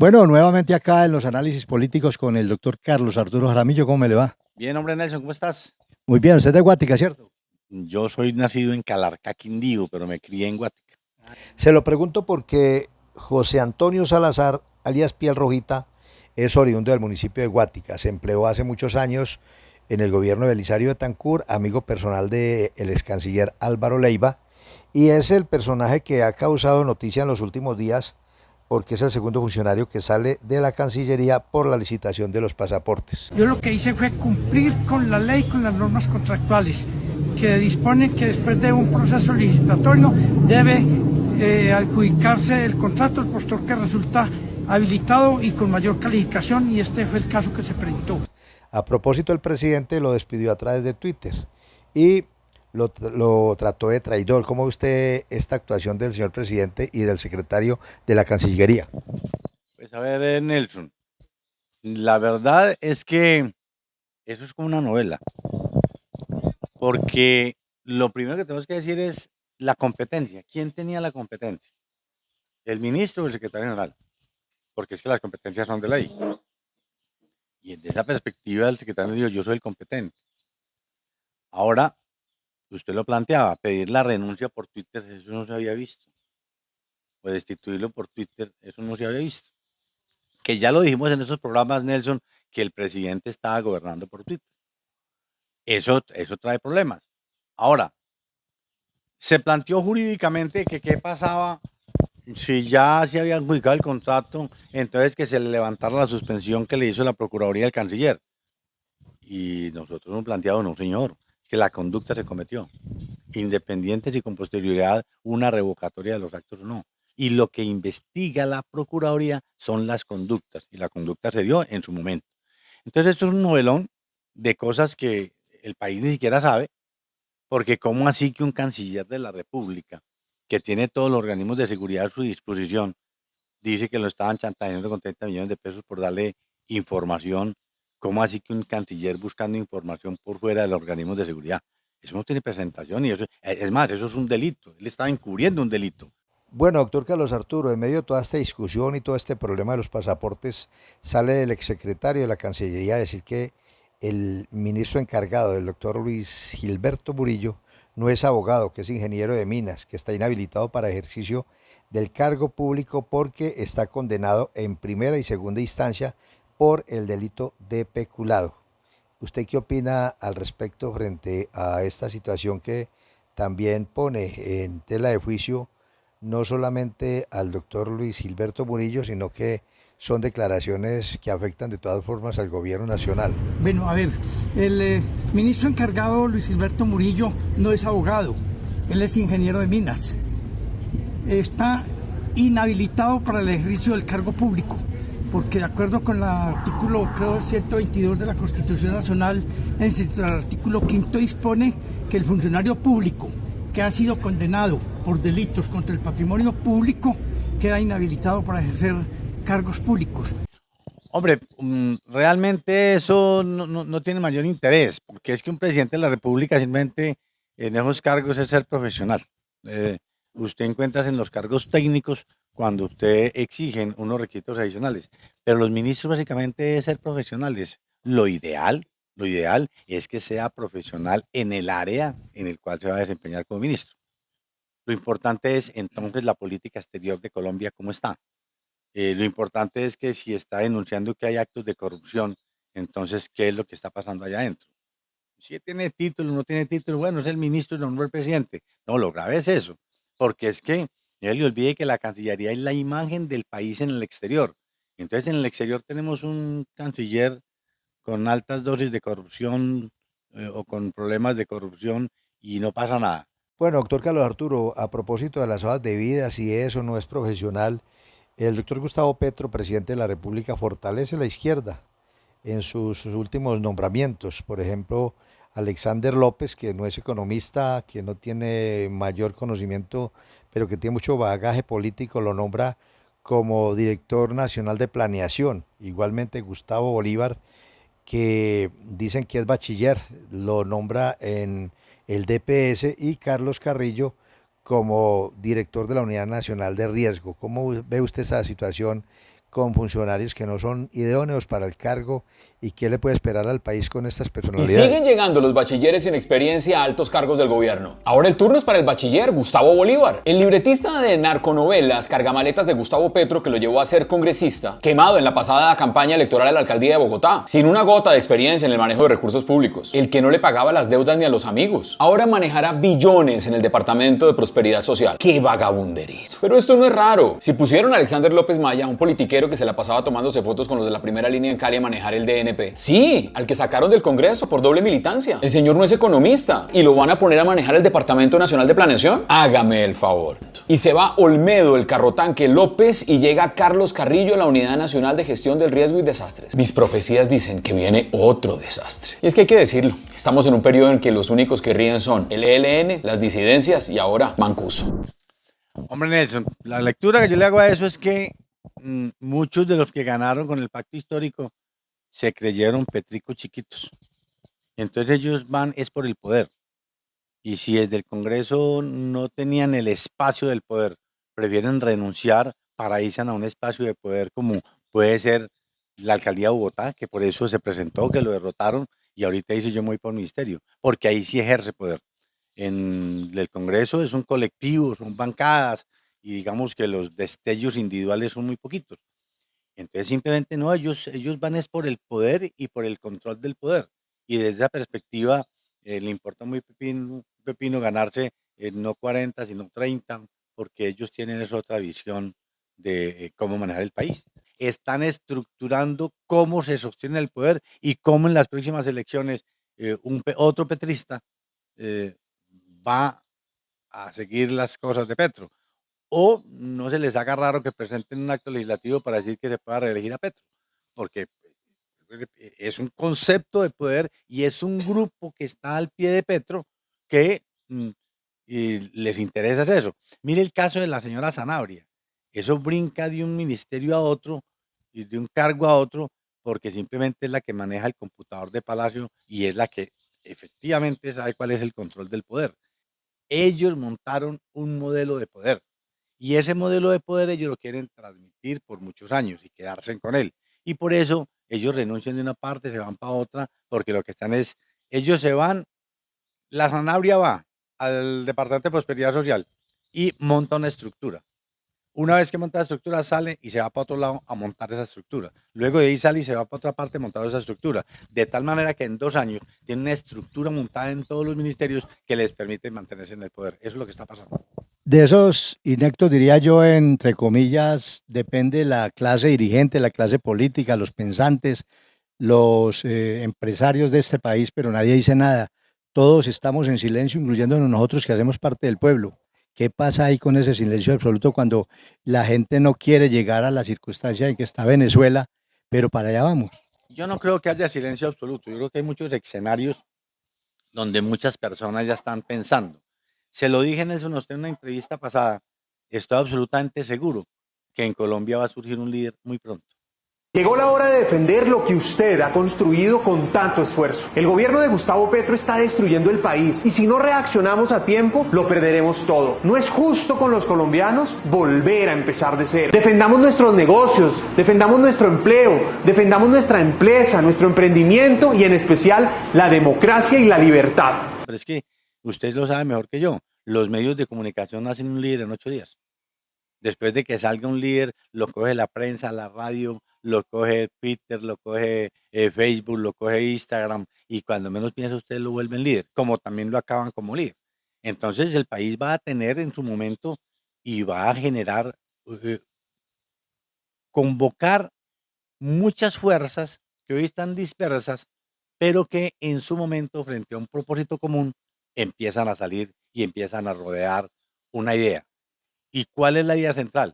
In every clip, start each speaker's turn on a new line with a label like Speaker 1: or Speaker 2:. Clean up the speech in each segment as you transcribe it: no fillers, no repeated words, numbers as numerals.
Speaker 1: Bueno, nuevamente acá en los análisis políticos con el doctor Carlos Arturo Jaramillo, ¿cómo me le va?
Speaker 2: Bien, hombre Nelson, ¿cómo estás?
Speaker 1: Muy bien, usted es de Guática, ¿cierto?
Speaker 2: Yo soy nacido en Calarcá, Quindío, pero me crié en Guatica.
Speaker 3: Se lo pregunto porque José Antonio Salazar, alias Piel Rojita, es oriundo del municipio de Guática. Se empleó hace muchos años en el gobierno de Belisario Betancur, amigo personal del ex canciller Álvaro Leiva, y es el personaje que ha causado noticia en los últimos días porque es el segundo funcionario que sale de la Cancillería por la licitación de los pasaportes.
Speaker 4: Yo lo que hice fue cumplir con la ley, con las normas contractuales, que disponen que después de un proceso licitatorio debe adjudicarse el contrato al postor que resulta habilitado y con mayor calificación, y este fue el caso que se presentó.
Speaker 3: A propósito, el presidente lo despidió a través de Twitter y lo trató de traidor. ¿Cómo ve usted esta actuación del señor presidente y del secretario de la Cancillería?
Speaker 2: Pues a ver, Nelson, la verdad es que eso es como una novela, porque lo primero que tenemos que decir es la competencia. ¿Quién tenía la competencia? ¿El ministro o el secretario general? Porque es que las competencias son de ley. Y desde esa perspectiva el secretario dijo, yo soy el competente. Ahora, usted lo planteaba, pedir la renuncia por Twitter, eso no se había visto. O destituirlo por Twitter, eso no se había visto. Que ya lo dijimos en esos programas, Nelson, que el presidente estaba gobernando por Twitter. Eso trae problemas. Ahora, se planteó jurídicamente que qué pasaba si ya se había adjudicado el contrato, entonces que se le levantara la suspensión que le hizo la Procuraduría del Canciller. Y nosotros hemos planteado, no señor, que la conducta se cometió, independiente si con posterioridad una revocatoria de los actos o no. Y lo que investiga la Procuraduría son las conductas, y la conducta se dio en su momento. Entonces esto es un novelón de cosas que el país ni siquiera sabe, porque cómo así que un canciller de la República, que tiene todos los organismos de seguridad a su disposición, dice que lo estaban chantajeando con 30 millones de pesos por darle información. ¿Cómo así que un canciller buscando información por fuera de los organismos de seguridad? Eso no tiene presentación y eso, es más, eso es un delito. Él estaba encubriendo un delito.
Speaker 3: Bueno, doctor Carlos Arturo, en medio de toda esta discusión y todo este problema de los pasaportes, sale el exsecretario de la Cancillería a decir que el ministro encargado, el doctor Luis Gilberto Murillo, no es abogado, que es ingeniero de minas, que está inhabilitado para ejercicio del cargo público porque está condenado en primera y segunda instancia por el delito de peculado. ¿Usted qué opina al respecto frente a esta situación que también pone en tela de juicio no solamente al doctor Luis Gilberto Murillo, sino que son declaraciones que afectan de todas formas al gobierno nacional?
Speaker 4: Bueno, a ver, el ministro encargado Luis Gilberto Murillo no es abogado, él es ingeniero de minas. Está inhabilitado para el ejercicio del cargo público, porque de acuerdo con el artículo, creo, 122 de la Constitución Nacional, el artículo 5 dispone que el funcionario público que ha sido condenado por delitos contra el patrimonio público queda inhabilitado para ejercer cargos públicos.
Speaker 2: Hombre, realmente eso no tiene mayor interés, porque es que un presidente de la República simplemente en esos cargos es ser profesional. Eh, Usted encuentra en los cargos técnicos cuando usted exigen unos requisitos adicionales, pero los ministros básicamente es ser profesionales. Lo ideal es que sea profesional en el área en el cual se va a desempeñar como ministro. Lo importante es entonces la política exterior de Colombia, ¿cómo está? Lo importante es que si está denunciando que hay actos de corrupción, entonces, ¿qué es lo que está pasando allá adentro? Si tiene título, no tiene título, bueno, es el ministro y lo nombró el presidente. No, lo grave es eso, porque es que no le olvide que la Cancillería es la imagen del país en el exterior. Entonces, en el exterior tenemos un canciller con altas dosis de corrupción o con problemas de corrupción y no pasa nada.
Speaker 3: Bueno, doctor Carlos Arturo, a propósito de las hojas de vida, si eso no es profesional, el doctor Gustavo Petro, presidente de la República, fortalece la izquierda en sus últimos nombramientos. Por ejemplo, Alexander López, que no es economista, que no tiene mayor conocimiento, pero que tiene mucho bagaje político, lo nombra como director nacional de planeación. Igualmente Gustavo Bolívar, que dicen que es bachiller, lo nombra en el DPS, y Carlos Carrillo como director de la Unidad Nacional de Riesgo. ¿Cómo ve usted esa situación con funcionarios que no son idóneos para el cargo y qué le puede esperar al país con estas
Speaker 5: Y
Speaker 3: personalidades.
Speaker 5: siguen llegando los bachilleres sin experiencia a altos cargos del gobierno. Ahora el turno es para el bachiller Gustavo Bolívar, el libretista de narconovelas Cargamaletas de Gustavo Petro, que lo llevó a ser congresista, quemado en la pasada campaña electoral a la alcaldía de Bogotá, sin una gota de experiencia en el manejo de recursos públicos, el que no le pagaba las deudas ni a los amigos. Ahora manejará billones en el Departamento de Prosperidad Social. ¡Qué vagabundería! Pero esto no es raro. Si pusieron a Alexander López Maya, un politiquero que se la pasaba tomándose fotos con los de la primera línea en Cali a manejar el DNP. Sí, al que sacaron del Congreso por doble militancia. El señor no es economista y lo van a poner a manejar el Departamento Nacional de Planeación. Hágame el favor. Y se va Olmedo, el carrotanque López, y llega Carlos Carrillo a la Unidad Nacional de Gestión del Riesgo y Desastres. Mis profecías dicen que viene otro desastre. Y es que hay que decirlo, estamos en un periodo en que los únicos que ríen son el ELN, las disidencias y ahora Mancuso.
Speaker 2: Hombre Nelson, la lectura que yo le hago a eso es que muchos de los que ganaron con el pacto histórico se creyeron petricos chiquitos. Entonces ellos van es por el poder. Y si desde el Congreso no tenían el espacio del poder, prefieren renunciar para irse a un espacio de poder como puede ser la alcaldía de Bogotá, que por eso se presentó, que lo derrotaron y ahorita dice yo me voy por el ministerio, porque ahí sí ejerce poder. En el Congreso es un colectivo, son bancadas y digamos que los destellos individuales son muy poquitos. Entonces simplemente no, ellos van es por el poder y por el control del poder. Y desde esa perspectiva le importa muy pepino ganarse no 40, sino 30, porque ellos tienen esa otra visión de cómo manejar el país. Están estructurando cómo se sostiene el poder y cómo en las próximas elecciones otro petrista va a seguir las cosas de Petro. O no se les haga raro que presenten un acto legislativo para decir que se pueda reelegir a Petro, porque es un concepto de poder y es un grupo que está al pie de Petro que y les interesa eso. Mire el caso de la señora Sanabria. Eso brinca de un ministerio a otro y de un cargo a otro porque simplemente es la que maneja el computador de Palacio y es la que efectivamente sabe cuál es el control del poder. Ellos montaron un modelo de poder y ese modelo de poder ellos lo quieren transmitir por muchos años y quedarse con él. Y por eso ellos renuncian de una parte, se van para otra, porque lo que están es, ellos se van, la Sanabria va al Departamento de Prosperidad Social y monta una estructura. Una vez que monta la estructura sale y se va para otro lado a montar esa estructura. Luego de ahí sale y se va para otra parte a montar esa estructura. De tal manera que en 2 años tiene una estructura montada en todos los ministerios que les permite mantenerse en el poder. Eso es lo que está pasando.
Speaker 1: De esos inectos, diría yo, entre comillas, depende la clase dirigente, la clase política, los pensantes, los empresarios de este país, pero nadie dice nada. Todos estamos en silencio, incluyéndonos nosotros que hacemos parte del pueblo. ¿Qué pasa ahí con ese silencio absoluto cuando la gente no quiere llegar a la circunstancia en que está Venezuela, pero para allá vamos?
Speaker 2: Yo no creo que haya silencio absoluto. Yo creo que hay muchos escenarios donde muchas personas ya están pensando. Se lo dije, Nelson, a usted en una entrevista pasada. Estoy absolutamente seguro que en Colombia va a surgir un líder muy pronto.
Speaker 6: Llegó la hora de defender lo que usted ha construido con tanto esfuerzo. El gobierno de Gustavo Petro está destruyendo el país y si no reaccionamos a tiempo, lo perderemos todo. No es justo con los colombianos volver a empezar de cero. Defendamos nuestros negocios, defendamos nuestro empleo, defendamos nuestra empresa, nuestro emprendimiento y en especial la democracia y la libertad.
Speaker 2: Pero es que usted lo sabe mejor que yo. Los medios de comunicación hacen un líder en 8 días. Después de que salga un líder, lo coge la prensa, la radio, lo coge Twitter, lo coge Facebook, lo coge Instagram, y cuando menos piensa usted lo vuelven líder, como también lo acaban como líder. Entonces el país va a tener en su momento y va a generar, convocar muchas fuerzas que hoy están dispersas, pero que en su momento, frente a un propósito común, empiezan a salir y empiezan a rodear una idea. ¿Y cuál es la idea central?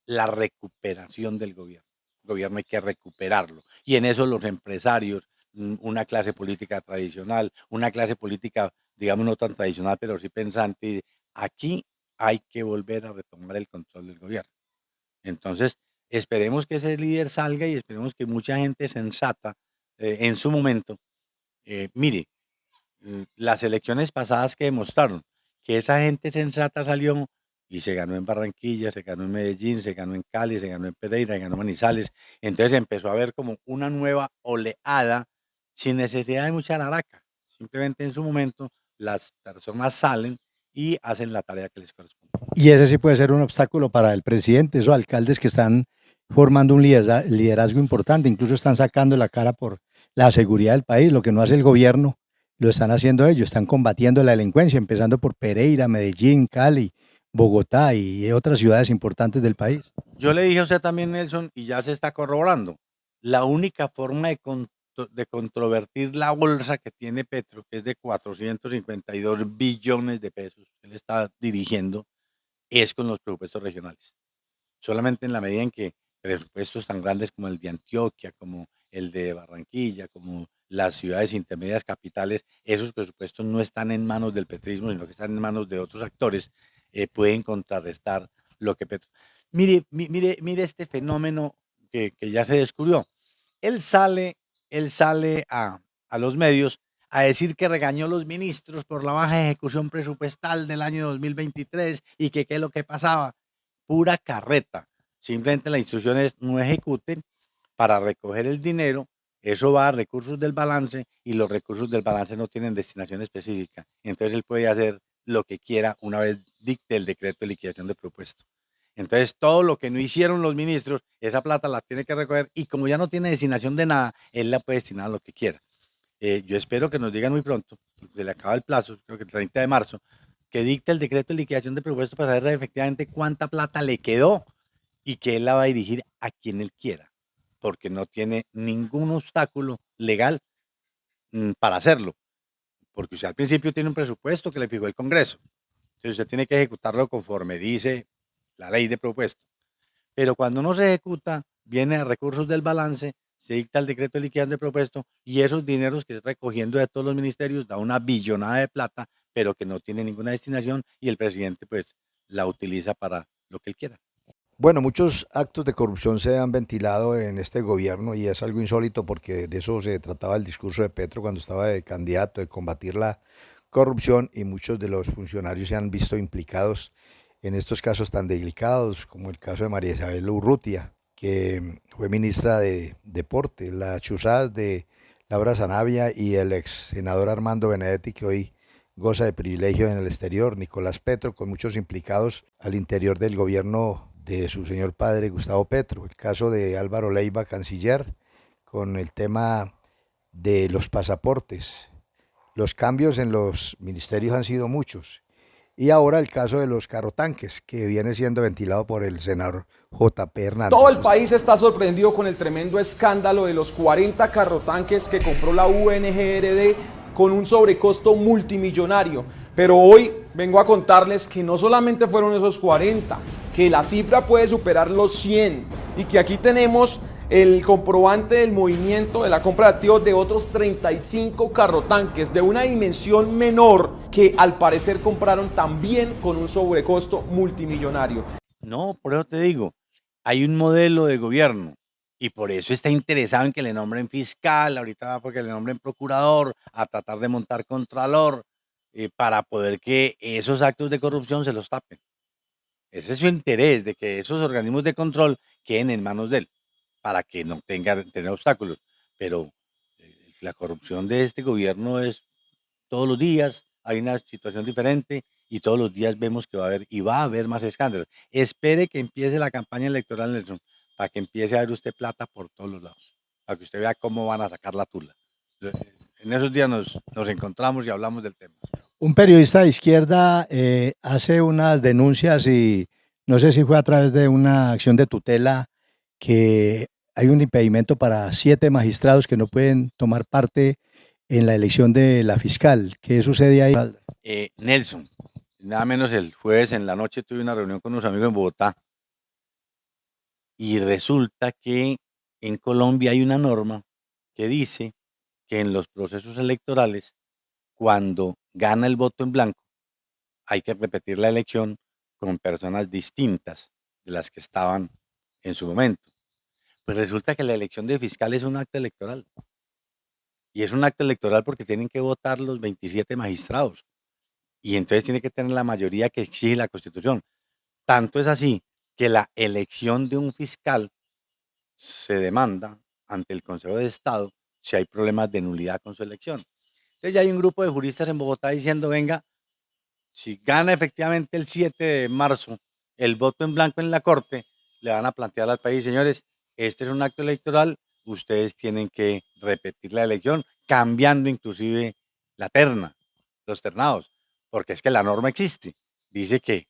Speaker 2: La recuperación del gobierno. El gobierno hay que recuperarlo. Y en eso los empresarios, una clase política tradicional, una clase política, digamos, no tan tradicional, pero sí pensante, aquí hay que volver a retomar el control del gobierno. Entonces, esperemos que ese líder salga y esperemos que mucha gente sensata en su momento, mire, las elecciones pasadas que demostraron que esa gente sensata salió y se ganó en Barranquilla, se ganó en Medellín, se ganó en Cali, se ganó en Pereira, se ganó en Manizales. Entonces empezó a haber como una nueva oleada sin necesidad de mucha laraca. Simplemente en su momento las personas salen y hacen la tarea que les corresponde.
Speaker 1: Y ese sí puede ser un obstáculo para el presidente, esos alcaldes que están formando un liderazgo importante, incluso están sacando la cara por la seguridad del país, lo que no hace el gobierno, lo están haciendo ellos, están combatiendo la delincuencia, empezando por Pereira, Medellín, Cali, Bogotá y otras ciudades importantes del país.
Speaker 2: Yo le dije a usted también, Nelson, y ya se está corroborando, la única forma de controvertir la bolsa que tiene Petro, que es de 452 billones de pesos que él está dirigiendo, es con los presupuestos regionales. Solamente en la medida en que presupuestos tan grandes como el de Antioquia, como el de Barranquilla, como las ciudades intermedias capitales, esos presupuestos no están en manos del petrismo, sino que están en manos de otros actores, pueden contrarrestar lo que Petro. Mire este fenómeno que ya se descubrió. Él sale, él sale a los medios a decir que regañó a los ministros por la baja ejecución presupuestal del año 2023 y que qué es lo que pasaba. Pura carreta. Simplemente la instrucción es no ejecuten para recoger el dinero, eso va a recursos del balance y los recursos del balance no tienen destinación específica. Entonces él puede hacer lo que quiera una vez dicte el decreto de liquidación de propuesto. Entonces todo lo que no hicieron los ministros, esa plata la tiene que recoger y como ya no tiene destinación de nada, él la puede destinar a lo que quiera. Yo espero que nos digan muy pronto, se le acaba el plazo, creo que el 30 de marzo, que dicte el decreto de liquidación de presupuesto para saber efectivamente cuánta plata le quedó y que él la va a dirigir a quien él quiera, porque no tiene ningún obstáculo legal para hacerlo, porque usted al principio tiene un presupuesto que le fijó el Congreso, entonces usted tiene que ejecutarlo conforme dice la ley de presupuesto, pero cuando no se ejecuta, viene a recursos del balance, se dicta el decreto de liquidación de presupuesto y esos dineros que está recogiendo de todos los ministerios da una billonada de plata, pero que no tiene ninguna destinación y el presidente pues la utiliza para lo que él quiera.
Speaker 3: Bueno, muchos actos de corrupción se han ventilado en este gobierno y es algo insólito porque de eso se trataba el discurso de Petro cuando estaba de candidato, de combatir la corrupción, y muchos de los funcionarios se han visto implicados en estos casos tan delicados como el caso de María Isabel Urrutia, que fue ministra de Deporte, las chuzadas de Laura Sanabria y el ex senador Armando Benedetti, que hoy goza de privilegio en el exterior, Nicolás Petro, con muchos implicados al interior del gobierno de su señor padre Gustavo Petro, el caso de Álvaro Leiva, canciller, con el tema de los pasaportes. Los cambios en los ministerios han sido muchos. Y ahora el caso de los carrotanques, que viene siendo ventilado por el senador J.P. Hernández.
Speaker 7: Todo el país está sorprendido con el tremendo escándalo de los 40 carrotanques que compró la UNGRD con un sobrecosto multimillonario. Pero hoy vengo a contarles que no solamente fueron esos 40, que la cifra puede superar los 100 y que aquí tenemos el comprobante del movimiento de la compra de activos de otros 35 carrotanques de una dimensión menor que al parecer compraron también con un sobrecosto multimillonario.
Speaker 2: No, por eso te digo, hay un modelo de gobierno y por eso está interesado en que le nombren fiscal, ahorita va porque le nombren procurador, a tratar de montar contralor, para poder que esos actos de corrupción se los tapen. Ese es su interés, de que esos organismos de control queden en manos de él, para que no tenga tener obstáculos. Pero la corrupción de este gobierno es todos los días, hay una situación diferente y todos los días vemos que va a haber y va a haber más escándalos. Espere que empiece la campaña electoral, Nelson, para que empiece a ver usted plata por todos los lados, para que usted vea cómo van a sacar la tula. En esos días nos encontramos y hablamos del tema.
Speaker 1: Un periodista de izquierda hace unas denuncias y no sé si fue a través de una acción de tutela que hay un impedimento para 7 magistrados que no pueden tomar parte en la elección de la fiscal. ¿Qué sucede ahí?
Speaker 2: Nelson, nada menos el jueves en la noche tuve una reunión con unos amigos en Bogotá y resulta que en Colombia hay una norma que dice que en los procesos electorales, cuando gana el voto en blanco, hay que repetir la elección con personas distintas de las que estaban en su momento. Pues resulta que la elección de fiscal es un acto electoral. Y es un acto electoral porque tienen que votar los 27 magistrados. Y entonces tiene que tener la mayoría que exige la Constitución. Tanto es así que la elección de un fiscal se demanda ante el Consejo de Estado si hay problemas de nulidad con su elección. Entonces ya hay un grupo de juristas en Bogotá diciendo, venga, si gana efectivamente el 7 de marzo el voto en blanco en la Corte, le van a plantear al país, señores, este es un acto electoral, ustedes tienen que repetir la elección, cambiando inclusive la terna, los ternados, porque es que la norma existe. Dice que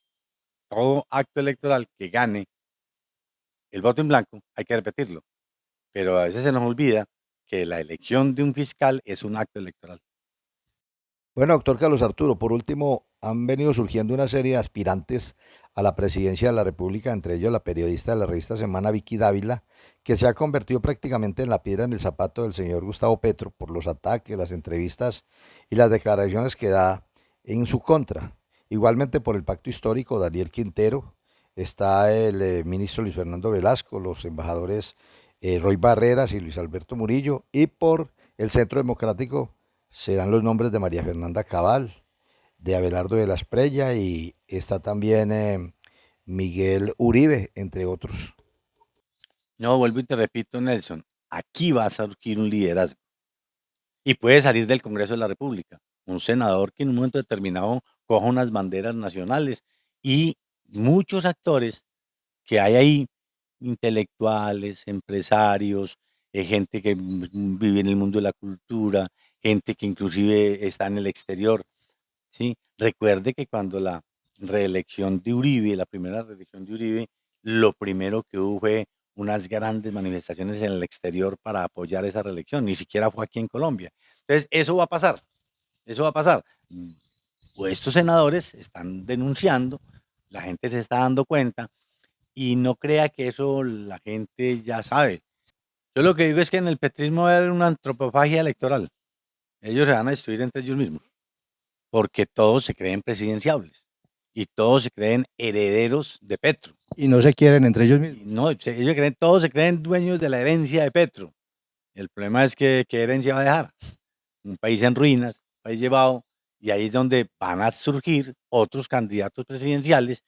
Speaker 2: todo acto electoral que gane el voto en blanco hay que repetirlo, pero a veces se nos olvida que la elección de un fiscal es un acto electoral.
Speaker 3: Bueno, doctor Carlos Arturo, por último, han venido surgiendo una serie de aspirantes a la presidencia de la República, entre ellos la periodista de la revista Semana, Vicky Dávila, que se ha convertido prácticamente en la piedra en el zapato del señor Gustavo Petro por los ataques, las entrevistas y las declaraciones que da en su contra. Igualmente por el pacto histórico, Daniel Quintero, está el ministro Luis Fernando Velasco, los embajadores Roy Barreras y Luis Alberto Murillo, y por el Centro Democrático se dan los nombres de María Fernanda Cabal, de Abelardo de la Esprella y está también Miguel Uribe, entre otros.
Speaker 2: No, vuelvo y te repito, Nelson, aquí va a surgir un liderazgo y puede salir del Congreso de la República, un senador que en un momento determinado coja unas banderas nacionales y muchos actores que hay ahí, intelectuales, empresarios, gente que vive en el mundo de la cultura, gente que inclusive está en el exterior, ¿sí? Recuerde que cuando la reelección de Uribe, la primera reelección de Uribe, lo primero que hubo fue unas grandes manifestaciones en el exterior para apoyar esa reelección, ni siquiera fue aquí en Colombia. Entonces, eso va a pasar, eso va a pasar. O estos senadores están denunciando, la gente se está dando cuenta y no crea que eso la gente ya sabe. Yo lo que digo es que en el petrismo va a haber una antropofagia electoral. Ellos se van a destruir entre ellos mismos, porque todos se creen presidenciables y todos se creen herederos de Petro.
Speaker 1: Y no se quieren entre ellos
Speaker 2: Y
Speaker 1: mismos.
Speaker 2: no, ellos creen, todos se creen dueños de la herencia de Petro. El problema es que qué herencia va a dejar. Un país en ruinas, un país llevado, y ahí es donde van a surgir otros candidatos presidenciales,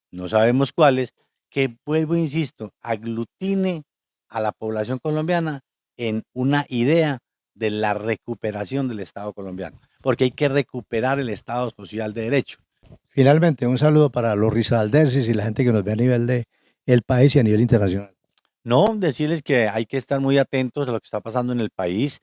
Speaker 2: no sabemos cuáles, que vuelvo, insisto, aglutine a la población colombiana en una idea de la recuperación del Estado colombiano, porque hay que recuperar el Estado social de derecho.
Speaker 1: Finalmente, un saludo para los risaraldenses y la gente que nos ve a nivel de el país y a nivel internacional.
Speaker 2: No, decirles que hay que estar muy atentos a lo que está pasando en el país,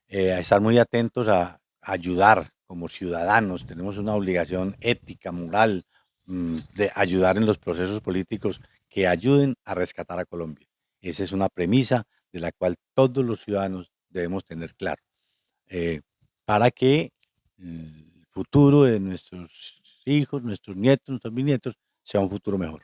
Speaker 2: a estar muy atentos a ayudar como ciudadanos. Tenemos una obligación ética, moral, de ayudar en los procesos políticos que ayuden a rescatar a Colombia. Esa es una premisa de la cual todos los ciudadanos debemos tener claro, eh, para que el futuro de nuestros hijos, nuestros nietos, nuestros bisnietos sea un futuro mejor.